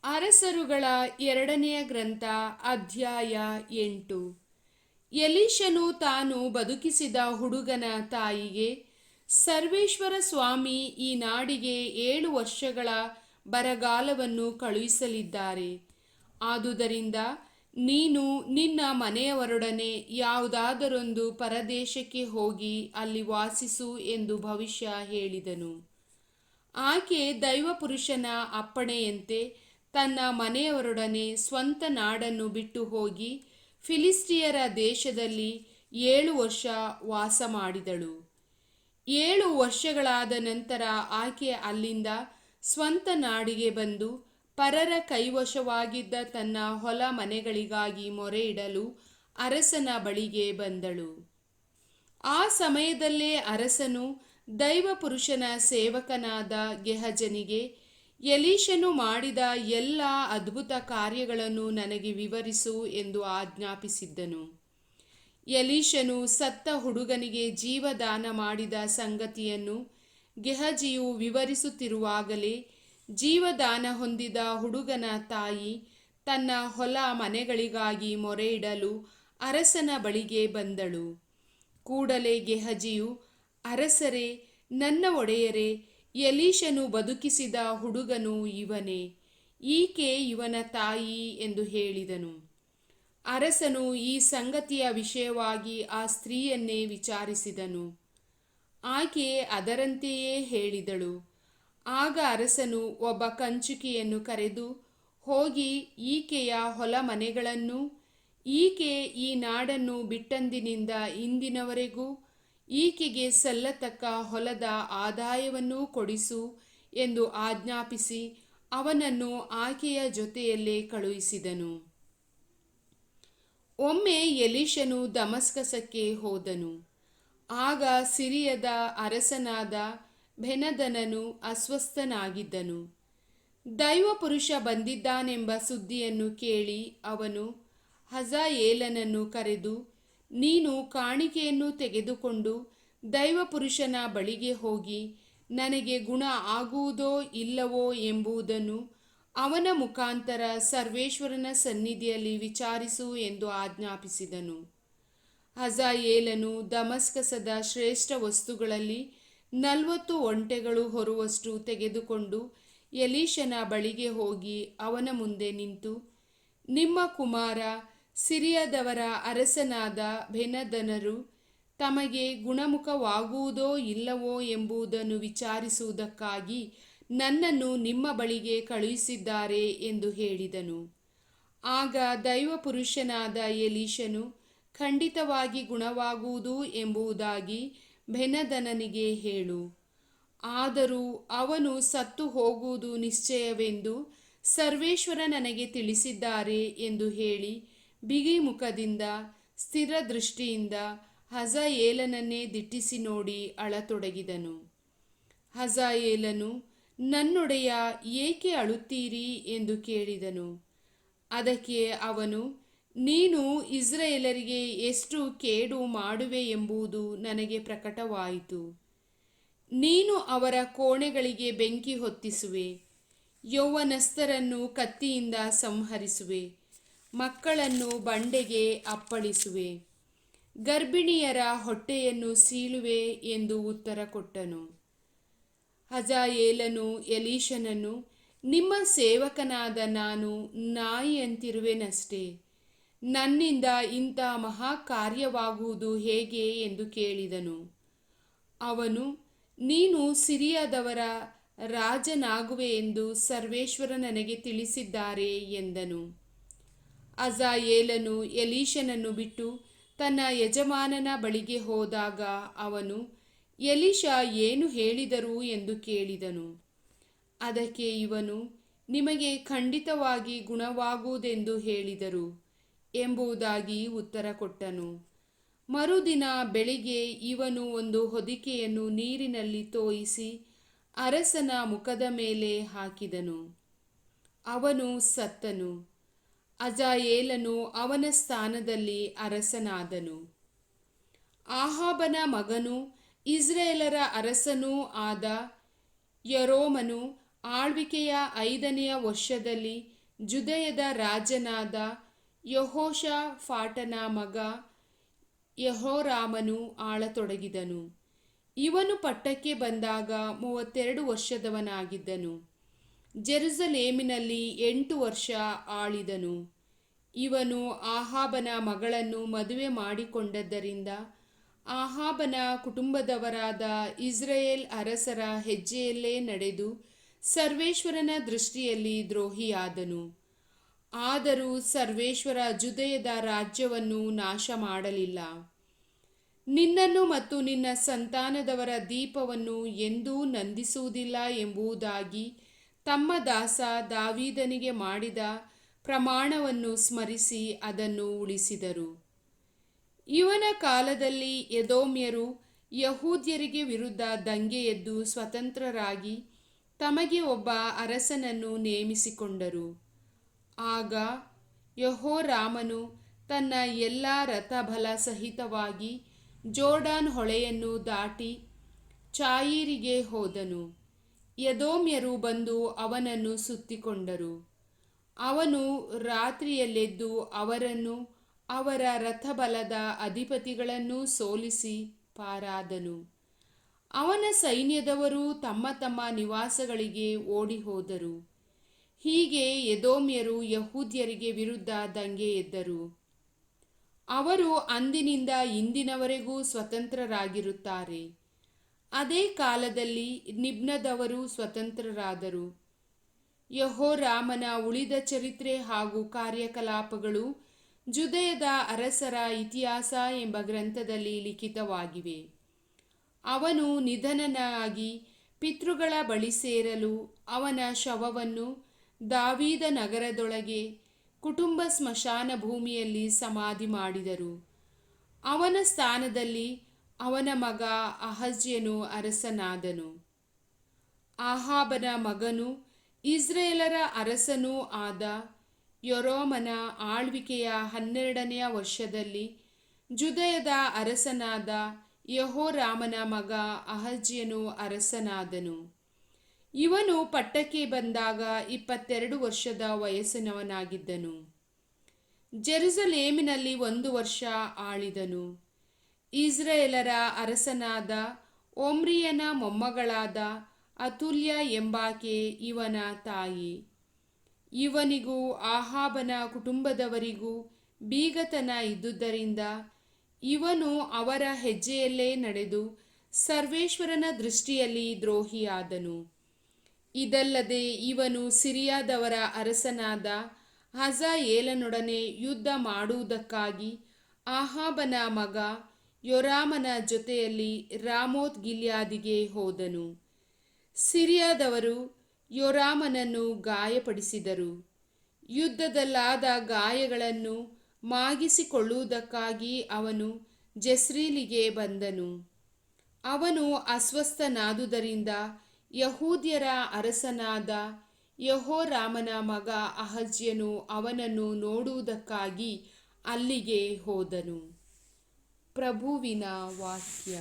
ಅರಸರುಗಳ 2ನೆಯ ಗ್ರಂಥ ಅಧ್ಯಾಯ 8. ಎಲೀಷನು ತಾನು ಬದುಕಿಸಿದ ಹುಡುಗನ ತಾಯಿಗೆ, ಸರ್ವೇಶ್ವರ ಸ್ವಾಮಿ ಈ ನಾಡಿಗೆ 7 ವರ್ಷಗಳ ಬರಗಾಲವನ್ನು ಕಳುಹಿಸಲಿದ್ದಾರೆ. ಆದುದರಿಂದ ನೀನು ನಿನ್ನ ಮನೆಯವರೊಡನೆ ಯಾವುದಾದರೊಂದು ಪರದೇಶಕ್ಕೆ ಹೋಗಿ ಅಲ್ಲಿ ವಾಸಿಸು ಎಂದು ಭವಿಷ್ಯ ಹೇಳಿದನು. ಆಕೆ ದೈವಪುರುಷನ ಅಪ್ಪಣೆಯಂತೆ ತನ್ನ ಮನೆಯವರೊಡನೆ ಸ್ವಂತ ನಾಡನ್ನು ಬಿಟ್ಟು ಹೋಗಿ ಫಿಲಿಸ್ಟಿಯರ ದೇಶದಲ್ಲಿ 7 ವರ್ಷ ವಾಸ ಮಾಡಿದಳು. 7 ವರ್ಷಗಳಾದ ನಂತರ ಆಕೆ ಅಲ್ಲಿಂದ ಸ್ವಂತ ನಾಡಿಗೆ ಬಂದು ಪರರ ಕೈವಶವಾಗಿದ್ದ ತನ್ನ ಹೊಲ ಮನೆಗಳಿಗಾಗಿ ಮೊರೆಯಿಡಲು ಅರಸನ ಬಳಿಗೆ ಬಂದಳು. ಆ ಸಮಯದಲ್ಲೇ ಅರಸನು ದೈವಪುರುಷನ ಸೇವಕನಾದ ಗೆಹಜನಿಗೆ, ಎಲೀಷನು ಮಾಡಿದ ಎಲ್ಲ ಅದ್ಭುತ ಕಾರ್ಯಗಳನ್ನು ನನಗೆ ವಿವರಿಸು ಎಂದು ಆಜ್ಞಾಪಿಸಿದ್ದನು. ಎಲೀಷನು ಸತ್ತ ಹುಡುಗನಿಗೆ ಜೀವದಾನ ಮಾಡಿದ ಸಂಗತಿಯನ್ನು ಗೆಹಜಿಯು ವಿವರಿಸುತ್ತಿರುವಾಗಲೇ ಜೀವದಾನ ಹೊಂದಿದ ಹುಡುಗನ ತಾಯಿ ತನ್ನ ಹೊಲ ಮನೆಗಳಿಗಾಗಿ ಮೊರೆಯಿಡಲು ಅರಸನ ಬಳಿಗೆ ಬಂದಳು. ಕೂಡಲೇ ಗೆಹಜಿಯು, ಅರಸರೇ, ನನ್ನ ಒಡೆಯರೇ, ಎಲೀಷನು ಬದುಕಿಸಿದ ಹುಡುಗನು ಇವನೇ, ಈಕೆ ಇವನ ತಾಯಿ ಎಂದು ಹೇಳಿದನು. ಅರಸನು ಈ ಸಂಗತಿಯ ವಿಷಯವಾಗಿ ಆ ಸ್ತ್ರೀಯನ್ನೇ ವಿಚಾರಿಸಿದನು. ಆಕೆ ಅದರಂತೆಯೇ ಹೇಳಿದಳು. ಆಗ ಅರಸನು ಒಬ್ಬ ಕಂಚುಕಿಯನ್ನು ಕರೆದು, ಹೋಗಿ ಈಕೆಯ ಹೊಲ ಮನೆಗಳನ್ನೂ ಈಕೆ ಈ ನಾಡನ್ನು ಬಿಟ್ಟಂದಿನಿಂದ ಇಂದಿನವರೆಗೂ ಈಕೆಗೆ ಸಲ್ಲತಕ್ಕ ಹೊಲದ ಆದಾಯವನ್ನೂ ಕೊಡಿಸು ಎಂದು ಆಜ್ಞಾಪಿಸಿ ಅವನನ್ನು ಆಕೆಯ ಜೊತೆಯಲ್ಲೇ ಕಳುಹಿಸಿದನು. ಒಮ್ಮೆ ಎಲೀಷನು ದಮಸ್ಕಸಕ್ಕೆ ಹೋದನು. ಆಗ ಸಿರಿಯದ ಅರಸನಾದ ಬೆನದನನು ಅಸ್ವಸ್ಥನಾಗಿದ್ದನು. ದೈವಪುರುಷ ಬಂದಿದ್ದಾನೆಂಬ ಸುದ್ದಿಯನ್ನು ಕೇಳಿ ಅವನು ಹಜಾಯೇಲನನ್ನು ಕರೆದು, ನೀನು ಕಾಣಿಕೆಯನ್ನು ತೆಗೆದುಕೊಂಡು ದೈವಪುರುಷನ ಬಳಿಗೆ ಹೋಗಿ ನನಗೆ ಗುಣ ಆಗುವುದೋ ಇಲ್ಲವೋ ಎಂಬುದನ್ನು ಅವನ ಮುಖಾಂತರ ಸರ್ವೇಶ್ವರನ ಸನ್ನಿಧಿಯಲ್ಲಿ ವಿಚಾರಿಸು ಎಂದು ಆಜ್ಞಾಪಿಸಿದನು. ಹಜಾಯೇಲನು ದಮಸ್ಕಸದ ಶ್ರೇಷ್ಠ ವಸ್ತುಗಳಲ್ಲಿ 40 ಒಂಟೆಗಳು ಹೊರುವಷ್ಟು ತೆಗೆದುಕೊಂಡು ಎಲೀಷನ ಬಳಿಗೆ ಹೋಗಿ ಅವನ ಮುಂದೆ ನಿಂತು, ನಿಮ್ಮ ಕುಮಾರ ಸಿರಿಯದವರ ಅರಸನಾದ ಬೆನದನರು ತಮಗೆ ಗುಣಮುಖವಾಗುವುದೋ ಇಲ್ಲವೋ ಎಂಬುದನ್ನು ವಿಚಾರಿಸುವುದಕ್ಕಾಗಿ ನನ್ನನ್ನು ನಿಮ್ಮ ಬಳಿಗೆ ಕಳುಹಿಸಿದ್ದಾರೆ ಎಂದು ಹೇಳಿದನು. ಆಗ ದೈವಪುರುಷನಾದ ಎಲೀಷನು, ಖಂಡಿತವಾಗಿ ಗುಣವಾಗುವುದು ಎಂಬುದಾಗಿ ಬೆನದನನಿಗೆ ಹೇಳು. ಆದರೂ ಅವನು ಸತ್ತು ಹೋಗುವುದು ನಿಶ್ಚಯವೆಂದು ಸರ್ವೇಶ್ವರ ನನಗೆ ತಿಳಿಸಿದ್ದಾರೆ ಎಂದು ಹೇಳಿ ಬಿಗಿಮುಖದಿಂದ ಸ್ಥಿರ ದೃಷ್ಟಿಯಿಂದ ಹಜಾಯೇಲನನ್ನೇ ದಿಟ್ಟಿಸಿ ನೋಡಿ ಅಳತೊಡಗಿದನು. ಹಜಾಯೇಲನು, ನನ್ನೊಡೆಯ, ಏಕೆ ಅಳುತ್ತೀರಿ ಎಂದು ಕೇಳಿದನು. ಅದಕ್ಕೆ ಅವನು, ನೀನು ಇಸ್ರಾಯೇಲರಿಗೆ ಎಷ್ಟು ಕೇಡು ಮಾಡುವೆ ಎಂಬುದು ನನಗೆ ಪ್ರಕಟವಾಯಿತು. ನೀನು ಅವರ ಕೋಣೆಗಳಿಗೆ ಬೆಂಕಿ ಹೊತ್ತಿಸುವೆ, ಯೌವನಸ್ಥರನ್ನು ಕತ್ತಿಯಿಂದ ಸಂಹರಿಸುವೆ, ಮಕ್ಕಳನ್ನು ಬಂಡೆಗೆ ಅಪ್ಪಳಿಸುವೆ, ಗರ್ಭಿಣಿಯರ ಹೊಟ್ಟೆಯನ್ನು ಸೀಳುವೆ ಎಂದು ಉತ್ತರ ಕೊಟ್ಟನು. ಹಜಾಯೇಲನು ಎಲೀಷನನ್ನು, ನಿಮ್ಮ ಸೇವಕನಾದ ನಾನು ನಾಯಿಯಂತಿರುವೆನಷ್ಟೇ, ನನ್ನಿಂದ ಇಂಥ ಮಹಾ ಕಾರ್ಯವಾಗುವುದು ಹೇಗೆ ಎಂದು ಕೇಳಿದನು. ಅವನು, ನೀನು ಸಿರಿಯದವರ ರಾಜನಾಗುವೆ ಎಂದು ಸರ್ವೇಶ್ವರ ನನಗೆ ತಿಳಿಸಿದ್ದಾರೆ ಎಂದನು. ಹಜಾಯೇಲನು ಎಲೀಷನನ್ನು ಬಿಟ್ಟು ತನ್ನ ಯಜಮಾನನ ಬಳಿಗೆ ಹೋದಾಗ ಅವನು, ಎಲೀಷ ಏನು ಹೇಳಿದರು ಎಂದು ಕೇಳಿದನು. ಅದಕ್ಕೆ ಇವನು, ನಿಮಗೆ ಖಂಡಿತವಾಗಿ ಗುಣವಾಗುವುದೆಂದು ಹೇಳಿದರು ಎಂಬುದಾಗಿ ಉತ್ತರ ಕೊಟ್ಟನು. ಮರುದಿನ ಬೆಳಿಗ್ಗೆ ಇವನು ಒಂದು ಹೊದಿಕೆಯನ್ನು ನೀರಿನಲ್ಲಿ ತೋಯಿಸಿ ಅರಸನ ಮುಖದ ಮೇಲೆ ಹಾಕಿದನು. ಅವನು ಸತ್ತನು. ಹಜಾಯೇಲನು ಅವನ ಸ್ಥಾನದಲ್ಲಿ ಅರಸನಾದನು. ಆಹಾಬನ ಮಗನೂ ಇಸ್ರಾಯೇಲರ ಅರಸನೂ ಆದ ಯೋರಾಮನು ಆಳ್ವಿಕೆಯ 5ನೆಯ ವರ್ಷದಲ್ಲಿ ಜುದಯದ ರಾಜನಾದ ಯೆಹೋಷಾಫಾಟನ ಮಗ ಯೆಹೋರಾಮನು ಆಳತೊಡಗಿದನು. ಇವನು ಪಟ್ಟಕ್ಕೆ ಬಂದಾಗ 32 ವರ್ಷದವನಾಗಿದ್ದನು. ಜೆರುಸಲೇಮಿನಲ್ಲಿ 8 ವರ್ಷ ಆಳಿದನು. ಇವನು ಆಹಾಬನ ಮಗಳನ್ನು ಮದುವೆ ಮಾಡಿಕೊಂಡದ್ದರಿಂದ ಆಹಾಬನ ಕುಟುಂಬದವರಾದ ಇಸ್ರಾಯೇಲ್ ಅರಸರ ಹೆಜ್ಜೆಯಲ್ಲೇ ನಡೆದು ಸರ್ವೇಶ್ವರನ ದೃಷ್ಟಿಯಲ್ಲಿ ದ್ರೋಹಿಯಾದನು. ಆದರೂ ಸರ್ವೇಶ್ವರ ಜುದಯದ ರಾಜ್ಯವನ್ನು ನಾಶ ಮಾಡಲಿಲ್ಲ. ನಿನ್ನನ್ನು ಮತ್ತು ನಿನ್ನ ಸಂತಾನದವರ ದೀಪವನ್ನು ಎಂದೂ ನಂದಿಸುವುದಿಲ್ಲ ಎಂಬುದಾಗಿ ತಮ್ಮ ದಾಸ ದಾವೀದನಿಗೆ ಮಾಡಿದ ಪ್ರಮಾಣವನ್ನು ಸ್ಮರಿಸಿ ಅದನ್ನು ಉಳಿಸಿದರು. ಇವನ ಕಾಲದಲ್ಲಿ ಎದೋಮ್ಯರು ಯಹೂದ್ಯರಿಗೆ ವಿರುದ್ಧ ದಂಗೆ ಎದ್ದು ಸ್ವತಂತ್ರರಾಗಿ ತಮಗೆ ಒಬ್ಬ ಅರಸನನ್ನು ನೇಮಿಸಿಕೊಂಡರು. ಆಗ ಯೆಹೋರಾಮನು ತನ್ನ ಎಲ್ಲ ರಥಬಲ ಸಹಿತವಾಗಿ ಜೋರ್ಡಾನ್ ಹೊಳೆಯನ್ನು ದಾಟಿ ಚಾಯೀರಿಗೆ ಹೋದನು. ಎದೋಮ್ಯರು ಬಂದು ಅವನನ್ನು ಸುತ್ತಿಕೊಂಡರು. ಅವನು ರಾತ್ರಿಯಲ್ಲೆದ್ದು ಅವರನ್ನು ಅವರ ರಥಬಲದ ಅಧಿಪತಿಗಳನ್ನೂ ಸೋಲಿಸಿ ಪಾರಾದನು. ಅವನ ಸೈನ್ಯದವರು ತಮ್ಮ ತಮ್ಮ ನಿವಾಸಗಳಿಗೆ ಓಡಿಹೋದರು. ಹೀಗೆ ಎದೋಮ್ಯರು ಯಹೂದ್ಯರಿಗೆ ವಿರುದ್ಧ ದಂಗೆ ಎದ್ದರು. ಅವರು ಅಂದಿನಿಂದ ಇಂದಿನವರೆಗೂ ಸ್ವತಂತ್ರರಾಗಿರುತ್ತಾರೆ. ಅದೇ ಕಾಲದಲ್ಲಿ ನಿಬ್ನದವರು ಸ್ವತಂತ್ರರಾದರು. ಯೆಹೋರಾಮನ ಉಳಿದ ಚರಿತ್ರೆ ಹಾಗೂ ಕಾರ್ಯಕಲಾಪಗಳು ಜುದಯದ ಅರಸರ ಇತಿಹಾಸ ಎಂಬ ಗ್ರಂಥದಲ್ಲಿ ಲಿಖಿತವಾಗಿವೆ. ಅವನು ನಿಧನನಾಗಿ ಪಿತೃಗಳ ಬಳಿ ಸೇರಲು ಅವನ ಶವವನ್ನು ದಾವೀದ ನಗರದೊಳಗೆ ಕುಟುಂಬ ಸ್ಮಶಾನ ಭೂಮಿಯಲ್ಲಿ ಸಮಾಧಿ ಮಾಡಿದರು. ಅವನ ಸ್ಥಾನದಲ್ಲಿ ಅವನ ಮಗ ಅಹಜ್ಯನು ಅರಸನಾದನು. ಆಹಾಬನ ಮಗನೂ ಇಸ್ರಾಯೇಲರ ಅರಸನೂ ಆದ ಯೋರಾಮನ ಆಳ್ವಿಕೆಯ 12ನೆಯ ವರ್ಷದಲ್ಲಿ ಜುದಯದ ಅರಸನಾದ ಯೆಹೋರಾಮನ ಮಗ ಅಹಜ್ಯನು ಅರಸನಾದನು. ಇವನು ಪಟ್ಟಕ್ಕೆ ಬಂದಾಗ 22 ವರ್ಷದ ವಯಸ್ಸಿನವನಾಗಿದ್ದನು. ಜೆರುಸಲೇಮಿನಲ್ಲಿ 1 ವರ್ಷ ಆಳಿದನು. ಇಸ್ರಾಯೇಲರ ಅರಸನಾದ ಒಮ್ರಿಯನ ಮೊಮ್ಮಗಳಾದ ಅತುಲ್ಯ ಎಂಬಾಕೆ ಇವನ ತಾಯಿ. ಇವನಿಗೂ ಆಹಾಬನ ಕುಟುಂಬದವರಿಗೂ ಬೀಗತನ ಇದ್ದುದರಿಂದ ಇವನು ಅವರ ಹೆಜ್ಜೆಯಲ್ಲೇ ನಡೆದು ಸರ್ವೇಶ್ವರನ ದೃಷ್ಟಿಯಲ್ಲಿ ದ್ರೋಹಿಯಾದನು. ಇದಲ್ಲದೆ ಇವನು ಸಿರಿಯಾದವರ ಅರಸನಾದ ಹಜಾಯೇಲನೊಡನೆ ಯುದ್ಧ ಮಾಡುವುದಕ್ಕಾಗಿ ಆಹಾಬನ ಮಗ ಯೋರಾಮನ ಜೊತೆಯಲ್ಲಿ ರಾಮೋತ್ ಗಿಲ್ಯಾದಿಗೆ ಹೋದನು. ಸಿರಿಯಾದವರು ಯೋರಾಮನನ್ನು ಗಾಯಪಡಿಸಿದರು. ಯುದ್ಧದಲ್ಲಾದ ಗಾಯಗಳನ್ನು ಮಾಗಿಸಿಕೊಳ್ಳುವುದಕ್ಕಾಗಿ ಅವನು ಜೆಸ್ರೀಲಿಗೆ ಬಂದನು. ಅವನು ಅಸ್ವಸ್ಥನಾದುದರಿಂದ ಯಹೂದ್ಯರ ಅರಸನಾದ ಯೆಹೋರಾಮನ ಮಗ ಅಹಜ್ಯನು ಅವನನ್ನು ನೋಡುವುದಕ್ಕಾಗಿ ಅಲ್ಲಿಗೆ ಹೋದನು. ಪ್ರಭುವಿನ ವಾಕ್ಯ.